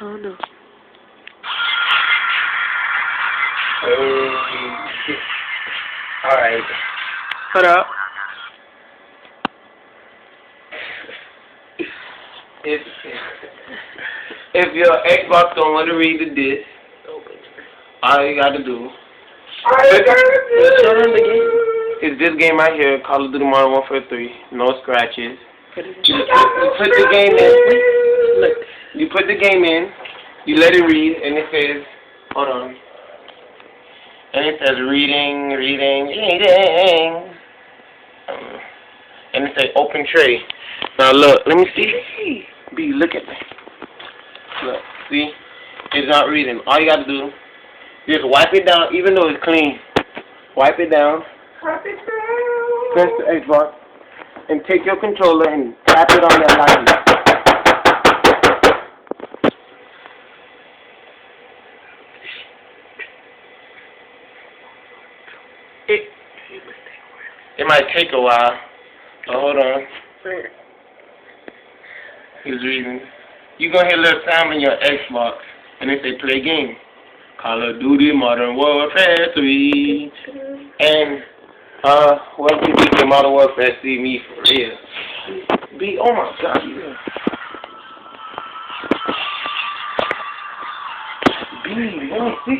don't know. Alright. Hold up. If your Xbox don't want to read the disc, all you gotta do is this game right here, Call of Duty Modern Warfare 3, no scratches. You put the game in. Look, you put the game in. You let it read, and it says, hold on. And it says reading. And it says open tray. Now look, let me see. B, look at me. Look, see? It's not reading. All you gotta do is just wipe it down, even though it's clean. Wipe it down. Press the Xbox. And take your controller and tap it on that light. It might take a while. So hold on. He's reading. You're going to hear a little sound on your Xbox. And it say play game. Call of Duty Modern Warfare 3. And, welcome to the Modern Warfare 3 me for real. B, oh my God, yeah. B, let me see.